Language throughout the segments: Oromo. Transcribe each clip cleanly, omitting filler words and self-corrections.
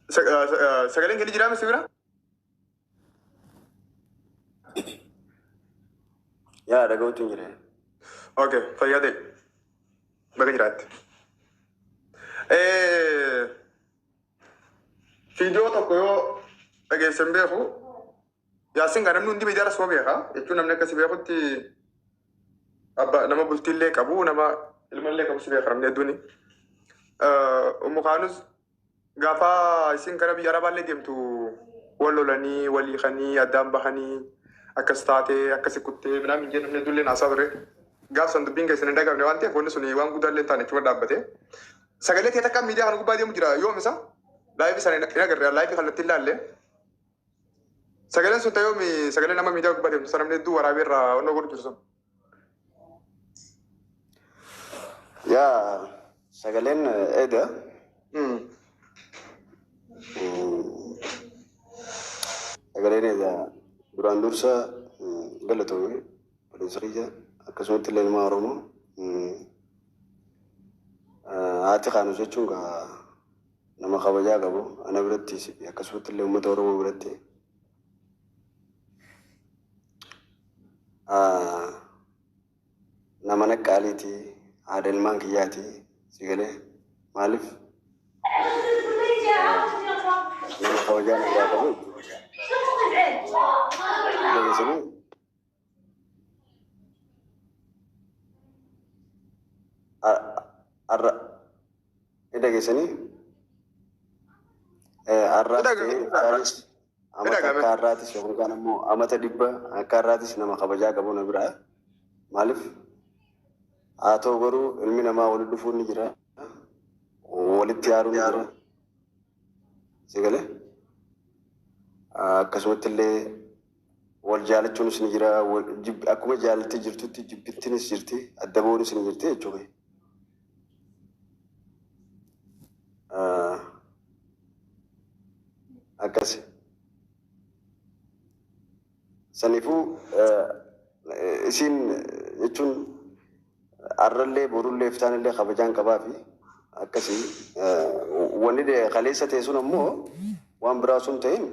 Sagaleen kee jiraame si bira? Yaa dhaga'uutu hin jire. Okay, fayyaa ta'e. Baga jiraatti. Fiidiyoo tokko yoo dhageessan beeku, yaasin kan namni hundi miidiyaa soo beeka. Jechuun namni akkasii beekutti nama bultiillee qabu, nama ilmallee qabu si beeka namni hedduuni. Mukaanus gaafa isin gara biyya arabaallee deemtu wal lolanii, wal hiikanii, addaan bahanii akkas taatee, akkasi kuttee midhaan hin jedhamne hedduullee naasaa ture. Gaaf san dubbiin keessan hin dhagabne waan ta'eef wanni suni waan guddaallee hin taane jechuudha dhaabbate. Sagalee ta'e takka miidiyaa kana gubbaa deemu jira yoom isa? Laayifii sana hin agarre, laayifii kallattii ilaalle. Sagaleen sun ta'ee sagalee nama miidiyaa gubbaa deemtu sana namni hedduu waraabee irraa onnoo godhu jiru sun. Yaa sagaleen eeda. Sagaleen eeda duraan dursa galatoome Poloosariija akkasumatti illee ilmaa Oromoo haati kaanu jechuun nama kabajaa qabu ana birattis akkasumatti illee uummata Oromoo biratti nama naqqaaliiti haadha ilmaan kiyyaati sigalee maaliif nama kabajaa nagaa qabu dhageessanii akka har'aatis yookaan ammoo amata dhibba akka har'aatis nama kabajaa qabu na biraa maaliif haa ta'u garuu ilmi namaa walitti dhufuun ni jira walitti yaaruun ni jira sigalee akkasumatti illee wal jaalachuunis ni jira akkuma jaalattee jirtutti jibbittinis jirti adda ba'uunis ni jirti jechuudha. Akkas saniifuu isin jechuun har'allee borullee iftaanillee kabajaan qabaa fi akkasii wanni kaleessa ta'e sun ammoo waan biraa sun ta'in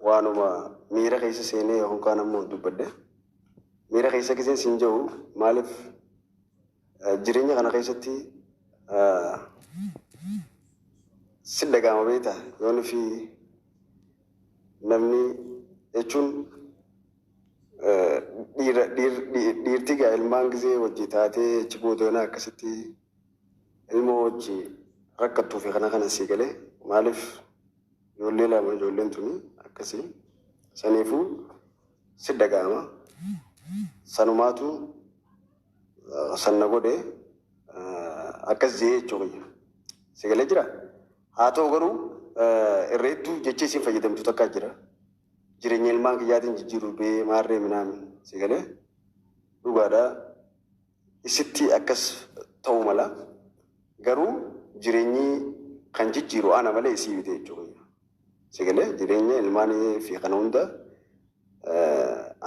waanuma miira keessa seenee yookaan ammoo dubbadde miira keessa kiseen siin jiru maaliif jireenya kana keessatti sin dhagahama beekta yoon fi namni jechuun dhiirti gaa ilmaan gisee wajji taatee achi boodoona akkasitti ilma wajji rakkattuu fi kana sii galee maaliif ijoollee lama ijoolleen tuni akkasii saniifuu sin dhagahama sanumaatu sanna godhe akkas jee jechuudha si galee jira. Haa ta'u garuu irra hedduu jecha isin fayyadamtu takka jira. Jireenya ilmaan kiyyaatiin jijjiiruu bee maarree minaamin si galee dhugaadhaa isitti akkas ta'uu mala garuu jireenyi kan jijjiiru ana malee isii bite jechuudha. Si galee jireenya ilmaan fi kana hunda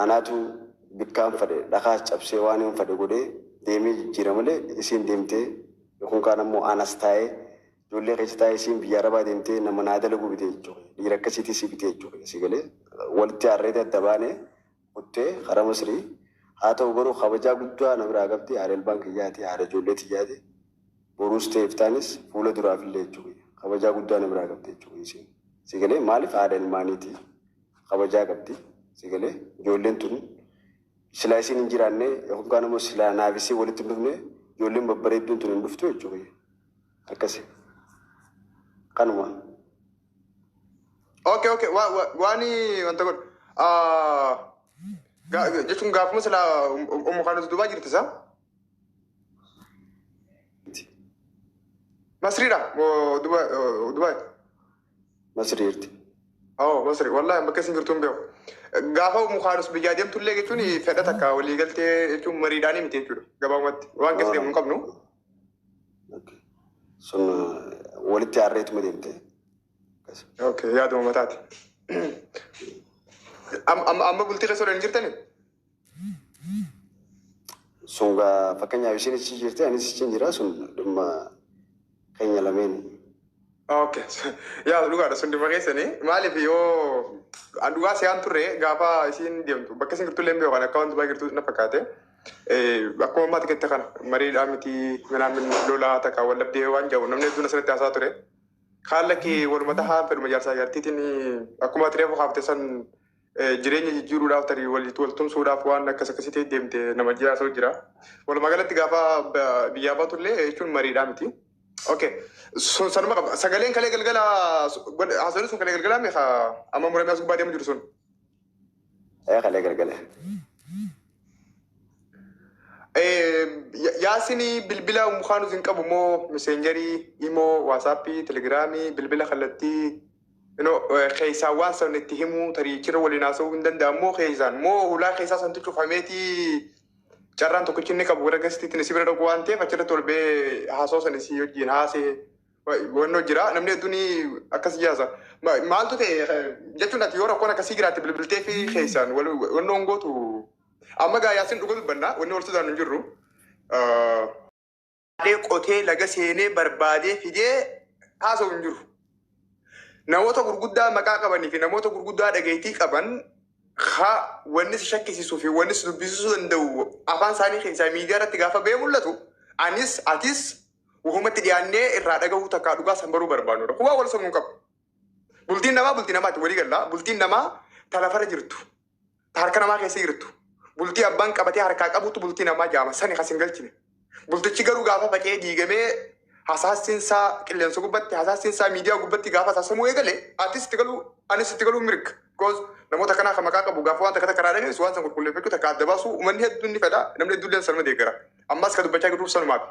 anaatu bikkaan fadhe dhakaa cabsee waan hin fadhe godhee deemee jijjiira malee isiin deemtee yookaan kaan ammoo anas taa'ee ijoollee keessa taa'ee isiin biyya arabaa deemtee nama naa dalagu bite jechuudha. Dhiira akkasiitii si bite jechuudha. Si galee walitti harreetti adda baanee kuttee karaa Masrii haa ta'u garuu kabajaa guddaa na biraa qabdi haadha ilmaan kiyyaati haadha ijoollee tiyyaati boruus ta'e iftaanis fuula duraaf illee jechuudha. Kabajaa guddaa na biraa qabdi jechuudha isiin. Si galee maaliif haadha ilmaaniiti kabajaa qabdi. Si galee ijoolleen tun silaa isiin hin jiraanne yookaan ammoo silaa naafisii walitti hin dhufne ijoolleen babbareedduun tun hin dhuftu jechuudha. Akkasii. Kanuma. Okay. Waani wanta godhu. Jechuun gaafuma silaa Mukaanus Duubaa jirti isaa? Masriidha Duubaa? Masrii jirti. Masrii wallaahi bakka isin jirtu hin beeku. Gaafa Mukaanus biyyaa deemtullee jechuun fedha takka walii galtee jechuun mariidhaanii miti jechuudha gabaabumatti waan keessa deemu hin qabnu. Sun walitti harreetuma deemte. Okay, yaaduma mataati. Amma bultii keessa hin jirtani? Sun fakkeenyaaf isheen achi jirte anis achi jira sun dhimma keenya lameen Okay. Yaa dhugaadha sun dhimma keessanii maaliif yoo dhugaa se'aan turre gaafa isiin deemtu bakka isin girtullee hin beekan akka wanti baay'ee girtuu na fakkaate akkuma ammaatti kette kana mariidhaa miti minaamin lolaa takka wallabdee waan jahu namni hedduun asirratti haasaa ture. Haala kee walumata haa fedhuma jaarsaa jaartiitiin akkuma ati reefu haafte san jireenya jijjiiruudhaaf tarii waltumsuudhaaf waan akkas akkasitti deemte nama jiyaasoo jira. Walumaa galatti gaafa biyyaa baatullee jechuun mariidhaa miti. Okay. So sanuma qaba. Sagaleen kalee galgala haasawni sun kalee galgala meeqa amma muramee as gubbaa deemu jiru sun. Kalee galgala. Yaasini bilbila mukaanu sin qabu moo messengerii, imo, waasappii, telegiraamii, bilbila kallattii keessaa waan san itti himu tarii chirra waliin haasawuu hin danda'amu moo keessaan moo hulaa keessaa santu cufameetii carraan tokkichi inni qabu warra gastiitiin si bira dhaqu waan ta'eef achirratti ol bee haasoo san isii wajjin haasee wannoo jira namni hedduun akkas jaasa. Maaltu ta'e jechuun ati yoo rakkoon akkasii jiraatti bilbiltee fi keessaan wannoon gootu amma gaa yaasin dhuga dubbannaa wanni wal sodaan hin jirru. Qotee laga seenee barbaadee fidee haasa'u hin jiru. Namoota gurguddaa maqaa qabanii fi namoota gurguddaa dhageettii qaban wanni si shakkisiisuu fi wanni si dubbisuu danda'u afaan isaanii keessaa miidiyaa irratti gaafa ba'ee mul'atu anis atis wahumatti dhiyaannee irraa dhagahuu takkaa dhugaa san baruu barbaadudha. Hubaa wal sammuu qabu. Bultiin namaatti walii gallaa. Bultiin namaa talafarra jirtu. Harka namaa keessa jirtu. Bultii abbaan qabatee harkaa qabutu bultii namaa jaama. Sani kas hin galchine. Bultichi garuu gaafa facee diigamee hasaasiinsaa qilleensa gubbatti hasaasiinsaa miidiyaa gubbatti gaafa saasamuu eegale atis itti galuu anis itti galuu mirga. Namoota kanaa kan maqaa qabu gaafa waan takka karaa dhageessu waan san qulqulleeffachuu takka adda baasu uummanni hedduun ni fedha namni hedduun sanuma deeggara. Ammas kan dubbachaa jiruuf sanumaaf.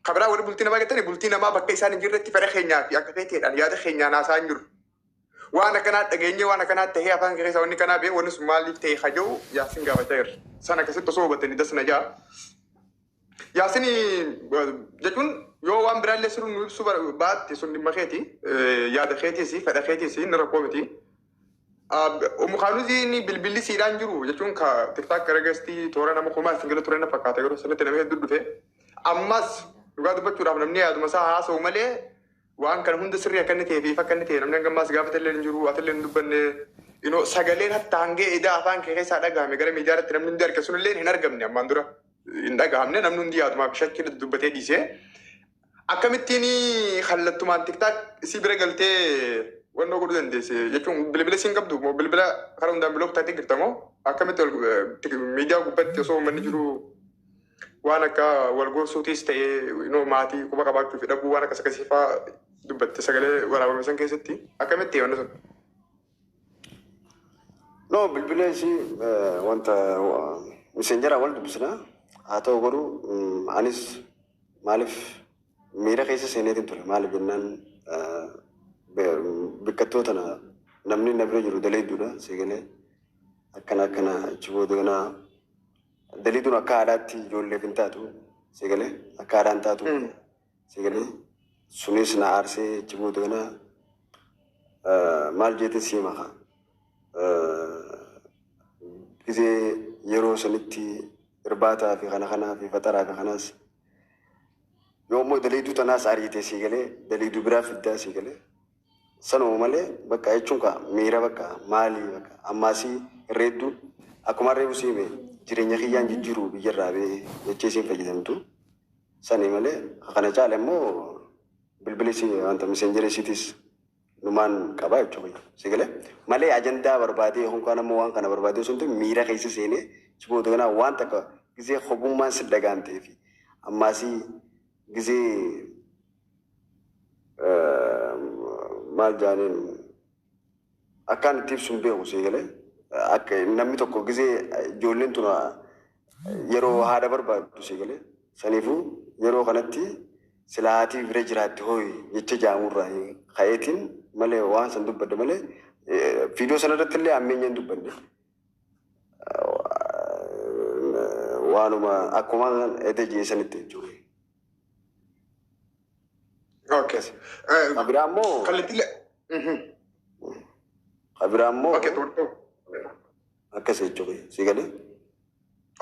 Kabiraa warri bultii namaa jettani bultii namaa bakka isaan hin jirretti fedha keenyaa fi akka feeteedhaan yaada keenyaan haasaa hin jiru. Waan akkanaa dhageenye waan akkanaa tahee afaan keessa wanni kanaa bee wanni sun maaliif ta'e haja'u yaasin gaafachaa jirra. San akkasitti osoo hubattanii dasna jaa. Yaasin jechuun yoo waan biraallee sirriin nu ibsuu baatte sun dhimma keeti yaada keetiisi fedha keetiisi inni rakkoo miti. Mukaanuziin bilbilli siidhaan jiru jechuun ka tiktaak garagastii toora nama kumaa singila ture na fakkaata yeroo sanatti nama hedduu dhufe. Ammas dhugaa dubbachuudhaaf namni yaaduma isaa haasa'u malee waan kana hunda sirrii akka inni ta'ee fi akka inni ta'e namni hangammaas gaafatallee hin jiru atallee hin dubbanne sagaleen hatta hangee edaa afaan keessaa dhagahame gara miidiyaa irratti namni hundi arge sunillee hin argamne ammaan dura hin dhagahamne namni hundi yaadumaaf shakkii dubbatee dhiisee akkamittiin kallattumaan tiktaak si bira galtee wannoo godhuu dandeesse jechuun bilbila siin qabdu moo bilbila karaa hundaan biloo kutaatti girtamoo akkamitti miidiyaa gubbatti osoo uummanni jiru waan akka walgorsuutis ta'ee maatii quba qabaachuu fi dhabuu waan akkas akkasiifaa dubbatte sagalee waraabame san keessatti akkamitti wanni sun. No bilbila isii wanta miseenjara wal dubbisna haa ta'u godhu anis maaliif miira keessa seeneetiin ture maaliif jennaan biqiltoota namni na bira jiru daleedduudha sagalee akkana chiboodonaa daleedduun akka aadaatti ijoolleef hin taatu sagalee akka aadaan taatu sagalee sunis na aarsee chiboodonaa maal jeetiin sii maka gisee yeroo sanitti irbaataa fi kanaa fi fataraa fi kanaas yoommoo daleedduu tanaas ariitee sagalee daleedduu biraa fiddaa sagalee. Sanuma malee bakka jechuun ka miira bakka maalii bakka ammaasii irreeddu akkuma reefu siime jireenya kiyyaan jijjiiruu biyyarraa bee jechee siin fayyadamtu sanii malee kana caala immoo bilbilisi wanta miseenjeresiitis numaan qabaa jechuudha sagalee malee ajandaa barbaadee honkaan ammoo waan kana barbaadee suntu miira keessa seenee chiboota kanaa waan takka gisee hobummaan si dhagaan ta'ee fi ammaasii gisee maal jaaniin akkaan itti ibsuun beeku sagalee akka namni tokko gisee ijoolleen tuna yeroo haadha barbaaddu sagalee saniifuu yeroo kanatti silaatii bira jiraatti hooyi jecha jaamurraa ka'eetiin malee waan san dubbadde malee viidiyoo sanarratti illee ammeenyaan dubbanne waanuma akkuma edda jeesanitti jechuudha. Okay. Abiraammoo. Kallattiilee. Abiraammoo. Okay. Akkas jechuudha. Sagalee.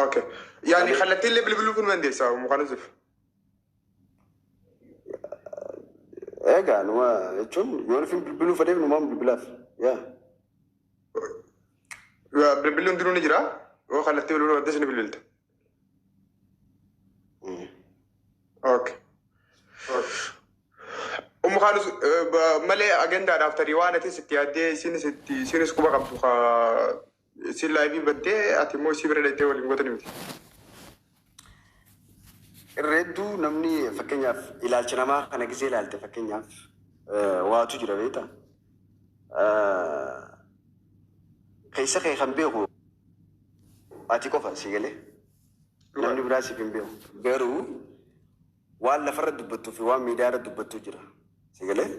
Okay. Yaani kallattiilee bilbiluu kun dandeessaa mukaanuziif. Egaa numa jechuun yoo fi bilbiluu fedheef numaan bilbilaaf yaa. Bilbiluun duruu ni jira. Yoo kallattii bilbiluu adda isin bilbilta. Okay. Khanus malee agendaadhaaf tarii waan ati sitti yaaddee isinis quba qabdu isin laayivii baddee ati immoo isii bira dheettee waliin gootanii miti. Irreedduu namni fakkeenyaaf ilaalcha namaa kana gisee ilaalte fakkeenyaaf waatu jira beektaa. Keessa kee kan beeku ati qofa si galee namni biraa siif hin beeku. Garuu waan lafarra dubbattuu fi waan miidiyaarra dubbattuu jira. Si galee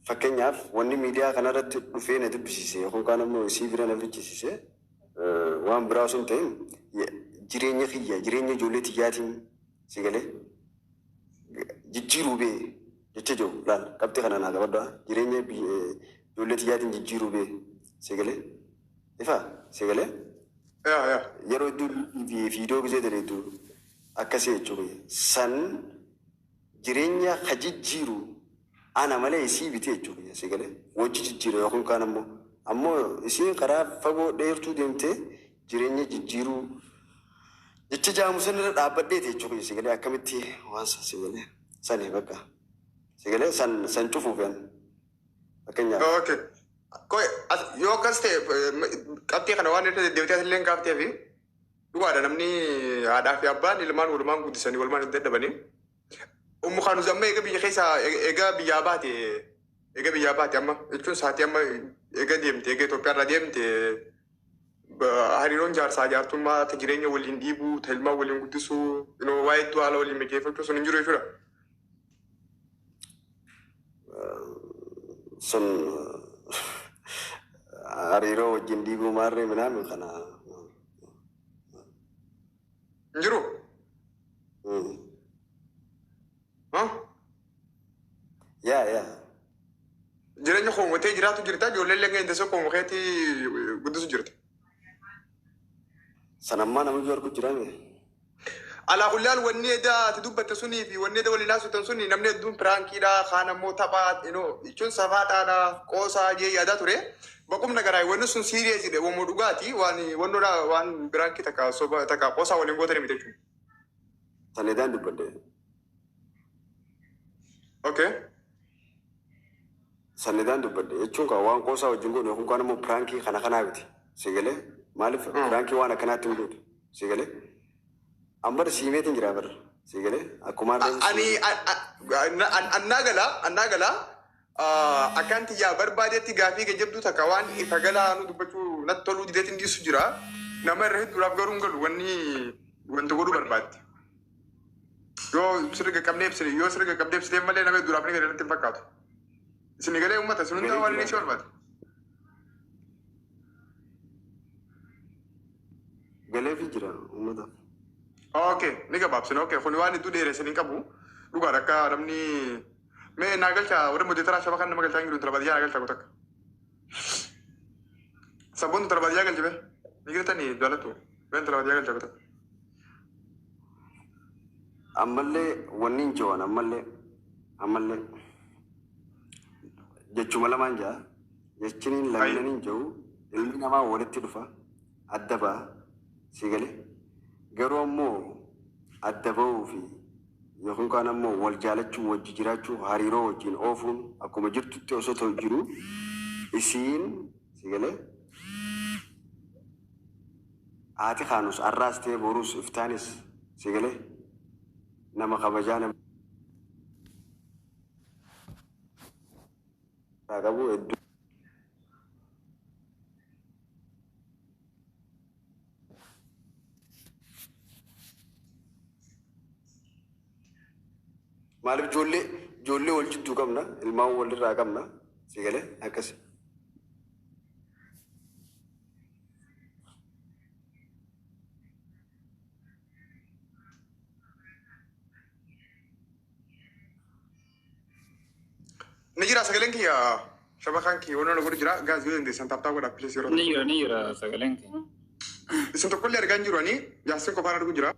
fakkeenyaaf wanni miidiyaa kanarratti dhufee na dubbisiise yookaan kaan immoo isii bira na fichisiise waan biraa osoo hin ta'in jireenya kiyya jireenya ijoollee tiyyaatiin si galee jijjiiruu bee jecha jiru laal qabxii kana naa qabaddaa jireenya ijoollee tiyyaatiin jijjiiruu bee si galee ifa si galee yeroo hedduu viidiyoo gisee daleetu akkasii jechuudha san jireenya hajijjiiru ana malee isii bitee jechuudha si galee wajji jijjiiru yookaan kaan ammoo isiin karaa fagoo dheertuu deemtee jireenya jijjiiruu jecha jaamu sanirra dhaabbadhee jechuudha si galee akkamitti waan si galee sani bakka si galee san cufuuf yan fakkeenyaaf. Okay. Koi yoo akkas ta'e qabxii kana waan irra deddeebitee illee kaaftee fi dhugaadha namni haadhaa fi abbaan ilmaan walumaan guddisanii walumaan hin dadhabanii. Khanus amma eega biyya keessa eega biyyaa baate amma jechuun saatii amma eega deemte eega Itoophiyaarraa deemte hariiroon jaarsaa jaartummaa jireenya waliin dhiibuu ilmaan waliin guddisuu waa'ee iddoo haala waliin mijeeffachuu sun hin jiru jechuudha. Sun hariiroo wajjin dhiibuu maarree midhaan kana hin jiru. Yaa. Jireenya koomotee jiraatu jirta ijoollee illee intasa koomokeetii guddisu jirta. Sanammaa nama iyyuu arguu jiraame. Alaa kullaan wanni edaa ati dubbatte sunii fi wanni edaa waliin haasoftan suni namni hedduun piraankiidha kaan ammoo taphaa jechuun safaadhaadha qoosaa jee yaadaa ture. Baqqum nagaraa wanni sun siiriyeesidha wammoo dhugaati waan piraankii takka qoosaa waliin gootanii miti jechuudha. San edaan dubbadde. Okay. San edaan dubbadde jechuun kan waan qoosaa wajjin goone yookaan kaan ammoo piraankii kanaa miti si galee maaliif piraankii waan akkanaatti hin gootu si galee. Ambar siimeetiin jira bar si galee akkuma annaa gala akkanti yaa barbaadetti gaafii gajjabduu takka waan ifa galaa nu dubbachuu natti toluu dideetiin dhiisu jira nama irra hedduudhaaf garuu hin galu wanti godhuu barbaadde. Yoo sirga qabnee ibsitee malee nama hedduudhaaf ni galee natti hin fakkaatu. Isin galee uummata sun hundaa waan inni si barbaade. Galeefi jira uummataaf. Okay, ni gabaabsina. Okay, kun waan iddoo dheeresanii qabu. Dhugaa akka namni mee naagalcha warra modeetara shaba kan nama galchaa hin jiru talabadiyyaa naagalcha goota akka. Sabboon talabadiyyaa galche bee ni girtanii jaalatu been talabadiyyaa galcha goota. Ammallee wanni hin jiran ammallee jechuma lamaan jaa jechiniin lameen hin jiru ilmi namaa walitti dhufa adda ba'a si galee. Garuu ammoo adda bahuu fi yookaan kaan ammoo wal jaalachuu wajji jiraachuu hariiroo wajjin oofuun akkuma jirtutti osoo ta'u jiru isiin si galee haati Khanus har'aas ta'ee boruus iftaanis si galee nama kabajaa nama qabu hedduu. Maaliif ijoollee wal jidduu qabna ilmaan walirraa qabna si galee akkasi. Ni jira sagaleen kiyya shabakaan kiyya wantoota godhu jira gaazii dandeessan taaptaa godhaa pilees yeroo. Ni jira sagaleen kiyya. Isin tokkollee argaa hin jiru ani jaarsin qofaan arguu jira.